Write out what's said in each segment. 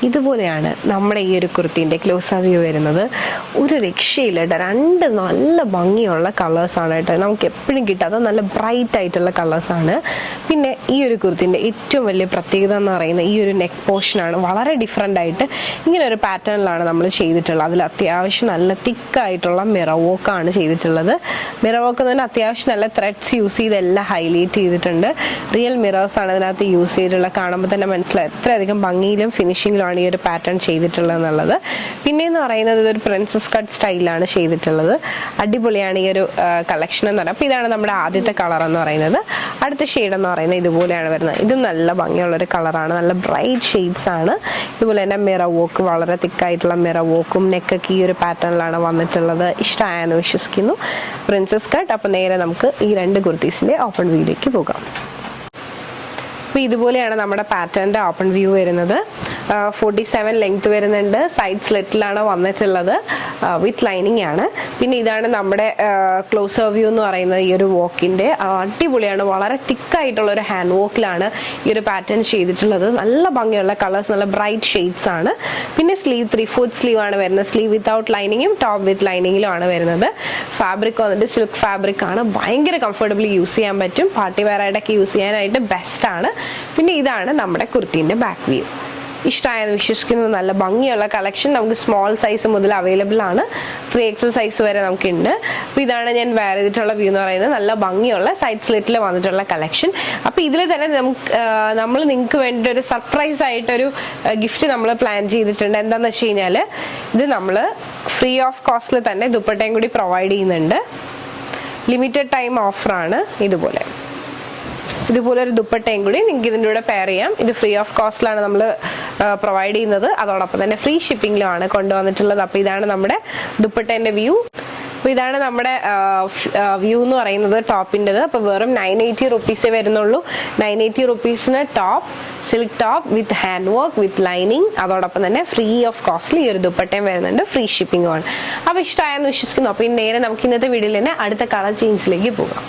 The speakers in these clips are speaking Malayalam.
ഇതുപോലെയാണ് നമ്മുടെ ഈ ഒരു കുർത്തീൻ്റെ ക്ലോസ് വ്യൂ വരുന്നത്. ഒരു രക്ഷയില്ല കേട്ടോ, രണ്ട് നല്ല ഭംഗിയുള്ള കളേഴ്സാണ് കേട്ടോ, നമുക്ക് എപ്പോഴും കിട്ടാത്ത നല്ല ബ്രൈറ്റ് ആയിട്ടുള്ള കളേഴ്സാണ്. പിന്നെ ഈ ഒരു കുർത്തീൻ്റെ ഏറ്റവും വലിയ പ്രത്യേകത എന്ന് പറയുന്നത് ഈ ഒരു നെക്ക് പോർഷനാണ്. വളരെ ഡിഫറെൻ്റ് ആയിട്ട് ഇങ്ങനെ ഒരു പാറ്റേണിലാണ് നമ്മൾ ചെയ്തിട്ടുള്ളത്. അതിൽ അത്യാവശ്യം നല്ല തിക്കായിട്ടുള്ള മിറർ വർക്കാണ് ചെയ്തിട്ടുള്ളത്. മിറർ വർക്ക് തന്നെ അത്യാവശ്യം നല്ല ത്രെഡ്സ് യൂസ് ചെയ്ത് എല്ലാം ഹൈലൈറ്റ് ചെയ്തിട്ടുണ്ട്. റിയൽ മിറേഴ്സാണ് അതിനകത്ത് യൂസ് ചെയ്തിട്ടുള്ളത്. കാണുമ്പോൾ തന്നെ മനസ്സിലായി എത്രയധികം ഭംഗിയിലും ഫിനിഷിങ്ങിലുമാണ് ഈ ഒരു പാറ്റേൺ ചെയ്തിട്ടുള്ളത് എന്നുള്ളത്. പിന്നെയെന്ന് പറയുന്നത് ഇതൊരു പ്രിൻസസ് കട്ട് സ്റ്റൈലാണ് ചെയ്തിട്ടുള്ളത്. അടിപൊളിയാണ് ഈ ഒരു കളക്ഷൻ എന്ന് പറയുന്നത്. അപ്പോൾ ഇതാണ് നമ്മുടെ ആദ്യത്തെ കളർ എന്ന് പറയുന്നത്. അടുത്ത ഷെയ്ഡ് എന്ന് പറയുന്നത് ഇതുപോലെയാണ് വരുന്നത്. ഇത് നല്ല ഭംഗിയുള്ളൊരു കളറാണ്, നല്ല ബ്രൈറ്റ് ഷെയ്ഡ്സ് ആണ്. ഇതുപോലെ തന്നെ മിറർ വർക്ക്, വളരെ തിക്കായിട്ടുള്ള മിറർ വർക്കും നെക്കൊക്കെ ഈ ഒരു പാറ്റേണിലാണ് വന്നിട്ടുള്ളത്. ഇഷ്ടമായെന്ന് വിശ്വസിക്കുന്നു. Princess cut. അപ്പോൾ നേരെ നമുക്ക് ഈ രണ്ട് കുർത്തീസിൻ്റെ ഓപ്പൺ വ്യൂയിലേക്ക് പോകാം. അപ്പോൾ ഇതുപോലെയാണ് നമ്മുടെ പാറ്റേണിൻ്റെ ഓപ്പൺ വ്യൂ വരുന്നത്. 47 ലെങ്ത് വരുന്നുണ്ട്. സൈഡ് സ്ലിറ്റിലാണ് വന്നിട്ടുള്ളത്. വിത്ത് ലൈനിങ് ആണ്. പിന്നെ ഇതാണ് നമ്മുടെ ക്ലോസർ വ്യൂ എന്ന് പറയുന്നത്. ഈ ഒരു വോക്കിൻ്റെ അടിപൊളിയാണ്, വളരെ തിക്കായിട്ടുള്ള ഒരു ഹാൻഡ് വോക്കിലാണ് ഈ ഒരു പാറ്റേൺ ചെയ്തിട്ടുള്ളത്. നല്ല ഭംഗിയുള്ള കളേഴ്സ്, നല്ല ബ്രൈറ്റ് ഷെയ്ഡ്സ് ആണ്. പിന്നെ സ്ലീവ് 3/4 സ്ലീവ് ആണ് വരുന്നത്. സ്ലീവ് വിത്തൗട്ട് ലൈനിങ്ങും ടോപ്പ് വിത്ത് ലൈനിങ്ങിലും ആണ് വരുന്നത്. ഫാബ്രിക് വന്നിട്ട് സിൽക്ക് ഫാബ്രിക് ആണ്. ഭയങ്കര കംഫർട്ടബിളി യൂസ് ചെയ്യാൻ പറ്റും. പാർട്ടി വെയർ ആയിട്ടൊക്കെ യൂസ് ചെയ്യാനായിട്ട് ബെസ്റ്റ് ആണ്. പിന്നെ ഇതാണ് നമ്മുടെ കുർത്തീൻ്റെ ബാക്ക് വ്യൂ. ഇഷ്ടമായെന്ന് വിശ്വസിക്കുന്നു. നല്ല ഭംഗിയുള്ള കളക്ഷൻ നമുക്ക് സ്മോൾ സൈസ് മുതൽ അവൈലബിൾ ആണ്. 3XL സൈസ് വരെ നമുക്കുണ്ട്. അപ്പോൾ ഇതാണ് ഞാൻ വെയർ ചെയ്തിട്ടുള്ള വ്യൂ എന്ന് പറയുന്നത്. നല്ല ഭംഗിയുള്ള സൈഡ് സ്ലിറ്റിൽ വന്നിട്ടുള്ള കളക്ഷൻ. അപ്പോൾ ഇതിൽ തന്നെ നമ്മൾ നിങ്ങൾക്ക് വേണ്ടി ഒരു സർപ്രൈസ് ആയിട്ടൊരു ഗിഫ്റ്റ് നമ്മൾ പ്ലാൻ ചെയ്തിട്ടുണ്ട്. എന്താണെന്ന് വെച്ച് കഴിഞ്ഞാൽ ഇത് നമ്മൾ ഫ്രീ ഓഫ് കോസ്റ്റിൽ തന്നെ ദുപ്പട്ടയും കൂടി പ്രൊവൈഡ് ചെയ്യുന്നുണ്ട്. ലിമിറ്റഡ് ടൈം ഓഫറാണ്. ഇതുപോലെ ഒരു ദുപ്പട്ടയും കൂടി നിങ്ങൾക്ക് ഇതിൻ്റെ കൂടെ പെയർ ചെയ്യാം. ഇത് ഫ്രീ ഓഫ് കോസ്റ്റിലാണ് നമ്മൾ പ്രൊവൈഡ് ചെയ്യുന്നത്. അതോടൊപ്പം തന്നെ ഫ്രീ ഷിപ്പിങ്ങിലുമാണ് കൊണ്ടുവന്നിട്ടുള്ളത്. അപ്പോൾ ഇതാണ് നമ്മുടെ ദുപ്പട്ടേൻ്റെ വ്യൂ. അപ്പോൾ ഇതാണ് നമ്മുടെ വ്യൂ എന്ന് പറയുന്നത് ടോപ്പിൻ്റെത്. അപ്പോൾ വെറും 980 റുപ്പീസേ വരുന്നുള്ളൂ. 980 റുപ്പീസിന് top, silk top with hand work with lining, അതോടൊപ്പം തന്നെ ഫ്രീ ഓഫ് കോസ്റ്റിൽ ഈ ഒരു ദുപ്പട്ടയും വരുന്നുണ്ട്. ഫ്രീ ഷിപ്പിങ്ങുമാണ്. അപ്പോൾ ഇഷ്ടമായെന്ന് വിശ്വസിക്കുന്നു. അപ്പോൾ നേരെ നമുക്ക് ഇന്നത്തെ വീഡിയോയിൽ തന്നെ അടുത്ത കളർ ചേഞ്ചിലേക്ക് പോകാം.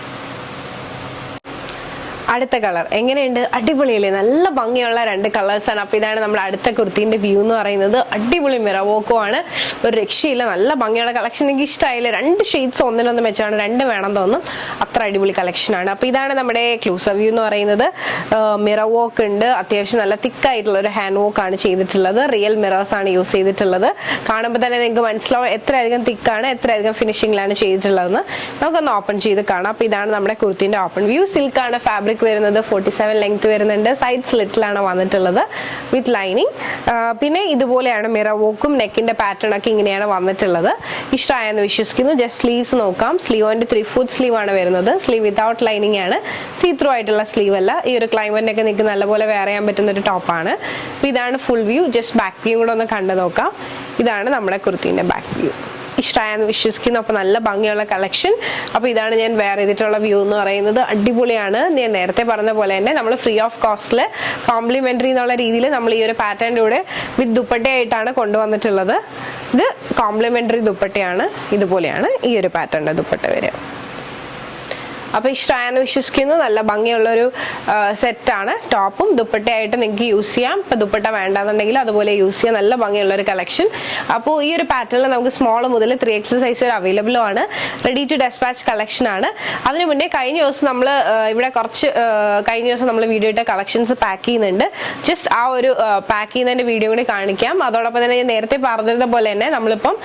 അടുത്ത കളർ എങ്ങനെയുണ്ട്? അടിപൊളിയല്ലേ? നല്ല ഭംഗിയുള്ള രണ്ട് കളേഴ്സാണ്. അപ്പോൾ ഇതാണ് നമ്മുടെ അടുത്ത കുർത്തീൻ്റെ വ്യൂ എന്ന് പറയുന്നത്. അടിപൊളി മിറർ വർക്കുമാണ്, ഒരു രക്ഷയില്ല. നല്ല ഭംഗിയുള്ള കളക്ഷൻ. എനിക്ക് ഇഷ്ടമായില്ല. രണ്ട് ഷെയ്ഡ്സ് ഒന്നിനൊന്നും വെച്ചാണ്, രണ്ട് വേണം തോന്നും. അത്ര അടിപൊളി കളക്ഷനാണ്. അപ്പോൾ ഇതാണ് നമ്മുടെ ക്ലൂസർ വ്യൂ എന്ന് പറയുന്നത്. മിറർ വർക്ക് ഉണ്ട്. അത്യാവശ്യം നല്ല തിക്കായിട്ടുള്ള ഒരു ഹാൻഡ് വർക്കാണ് ചെയ്തിട്ടുള്ളത്. റിയൽ മിറേഴ്സ് ആണ് യൂസ് ചെയ്തിട്ടുള്ളത്. കാണുമ്പോൾ തന്നെ നിങ്ങൾക്ക് മനസ്സിലാവും എത്രയധികം തിക്കാണ്, എത്രയധികം ഫിനിഷിങ്ങിലാണ് ചെയ്തിട്ടുള്ളതെന്ന്. നമുക്കൊന്ന് ഓപ്പൺ ചെയ്ത് കാണാം. അപ്പോൾ ഇതാണ് നമ്മുടെ കുർത്തീൻ്റെ ഓപ്പൺ വ്യൂ. സിൽക്കാണ് ഫാബ്രിക് വരുന്നത്. 47 ലെങ്ത് വരുന്നുണ്ട്. സൈഡ് സ്ലിറ്റിലാണ് വന്നിട്ടുള്ളത് വിത്ത് ലൈനിങ്. പിന്നെ ഇതുപോലെയാണ് മിറർ വർക്കും നെക്കിന്റെ പാറ്റേൺ ഒക്കെ ഇങ്ങനെയാണ് വന്നിട്ടുള്ളത്. ഇഷ്ടമായെന്ന് വിശ്വസിക്കുന്നു. ജസ്റ്റ് സ്ലീവ്സ് നോക്കാം. സ്ലീവിന്റെ 3/4 സ്ലീവ് ആണ് വരുന്നത്. സ്ലീവ് വിത്തൗട്ട് ലൈനിങ് ആണ്. സീ ത്രൂ ആയിട്ടുള്ള സ്ലീവ് അല്ല. ഈ ഒരു ക്ലൈമറ്റിനൊക്കെ നിങ്ങൾക്ക് നല്ലപോലെ വെയർ ചെയ്യാൻ പറ്റുന്ന ഒരു ടോപ്പാണ്. അപ്പോൾ ഇതാണ് full view. Just back view കൂടെ ഒന്ന് കണ്ടു നോക്കാം. ഇതാണ് നമ്മുടെ കുർത്തീൻ്റെ ബാക്ക് വ്യൂ. ഇഷ്ടമായെന്ന് വിശ്വസിക്കുന്നു. അപ്പോൾ നല്ല ഭംഗിയുള്ള കളക്ഷൻ. അപ്പോൾ ഇതാണ് ഞാൻ വെയർ ചെയ്തിട്ടുള്ള വ്യൂ എന്ന് പറയുന്നത്. അടിപൊളിയാണ്. ഞാൻ നേരത്തെ പറഞ്ഞ പോലെ തന്നെ നമ്മൾ ഫ്രീ ഓഫ് കോസ്റ്റിൽ കോംപ്ലിമെൻ്ററി എന്നുള്ള രീതിയിൽ നമ്മൾ ഈ ഒരു പാറ്റേണിൻ്റെ കൂടെ വിത്ത് ദുപ്പട്ടയായിട്ടാണ് കൊണ്ടുവന്നിട്ടുള്ളത്. ഇത് കോംപ്ലിമെൻ്ററി ദുപ്പട്ടയാണ്. ഇതുപോലെയാണ് ഈ ഒരു പാറ്റേണിൻ്റെ ദുപ്പട്ട വരിക. അപ്പോൾ ഇഷ്ടമായെന്ന് വിശ്വസിക്കുന്നു. നല്ല ഭംഗിയുള്ളൊരു സെറ്റാണ്. ടോപ്പും ദുപ്പട്ടയായിട്ട് നിങ്ങൾക്ക് യൂസ് ചെയ്യാം. ഇപ്പോൾ ദുപ്പട്ട വേണ്ടാന്നുണ്ടെങ്കിൽ അതുപോലെ യൂസ് ചെയ്യാം. നല്ല ഭംഗിയുള്ളൊരു കളക്ഷൻ. അപ്പോൾ ഈ ഒരു പാറ്റേണിൽ നമുക്ക് സ്മോൾ മുതൽ 3XL സൈസ് വരെ അവൈലബിളും ആണ്. റെഡി ടു ഡെസ്പാച്ച് കളക്ഷൻ ആണ്. അതിന് മുന്നേ കഴിഞ്ഞ ദിവസം നമ്മൾ ഇവിടെ കഴിഞ്ഞ ദിവസം നമ്മൾ വീഡിയോ ഇട്ട കളക്ഷൻസ് പാക്ക് ചെയ്യുന്നുണ്ട്. ജസ്റ്റ് ആ ഒരു പാക്ക് ചെയ്യുന്നതിൻ്റെ വീഡിയോ കൂടി കാണിക്കാം. അതോടൊപ്പം തന്നെ ഞാൻ നേരത്തെ പറഞ്ഞിരുന്ന പോലെ തന്നെ നമ്മളിപ്പം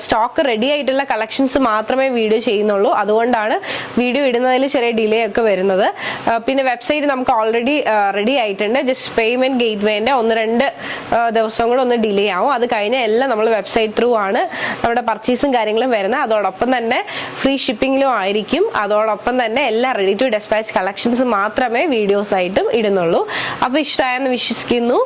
സ്റ്റോക്ക് റെഡി ആയിട്ടുള്ള കളക്ഷൻസ് മാത്രമേ വീഡിയോ ചെയ്യുന്നുള്ളൂ. അതുകൊണ്ടാണ് വീഡിയോ ഇടുന്നതിൽ ചെറിയ ഡിലേ ഒക്കെ വരുന്നത്. പിന്നെ വെബ്സൈറ്റ് നമുക്ക് ഓൾറെഡി റെഡി ആയിട്ടുണ്ട്. ജസ്റ്റ് പേയ്മെന്റ് ഗേറ്റ് വേന്റെ 1-2 ദിവസം കൂടെ ഒന്ന് ഡിലേ ആവും. അത് കഴിഞ്ഞാൽ എല്ലാം നമ്മൾ വെബ്സൈറ്റ് ത്രൂ ആണ് നമ്മുടെ പർച്ചേസും കാര്യങ്ങളും വരുന്നത്. അതോടൊപ്പം തന്നെ ഫ്രീ ഷിപ്പിങ്ങിലും ആയിരിക്കും. അതോടൊപ്പം തന്നെ എല്ലാ റെഡി ടു ഡെസ്പാച്ച് കളക്ഷൻസ് മാത്രമേ വീഡിയോസ് ആയിട്ടും ഇടുന്നുള്ളൂ. അപ്പോൾ ഇഷ്ടമായെന്ന് വിശ്വസിക്കുന്നു.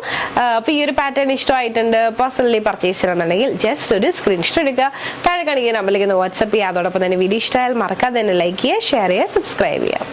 അപ്പോൾ ഈ ഒരു പാറ്റേൺ ഇഷ്ടമായിട്ടുണ്ട്, പേഴ്സണലി പർച്ചേസ് ചെയ്യണമെന്നുണ്ടെങ്കിൽ ജസ്റ്റ് ഒരു സ്ക്രീൻഷോട്ട് എടുക്കുക. താഴെ കാണിക്കുന്ന നമ്പറിലേക്ക് വാട്സ്ആപ്പ് ചെയ്യുക. അതോടൊപ്പം തന്നെ വീഡിയോ ഇഷ്ടമായാൽ മറക്കാതെ തന്നെ ലൈക്ക് ചെയ്യുക, ഷെയർ ചെയ്യുക, സബ്സ്ക്രൈബ് ചെയ്യുക.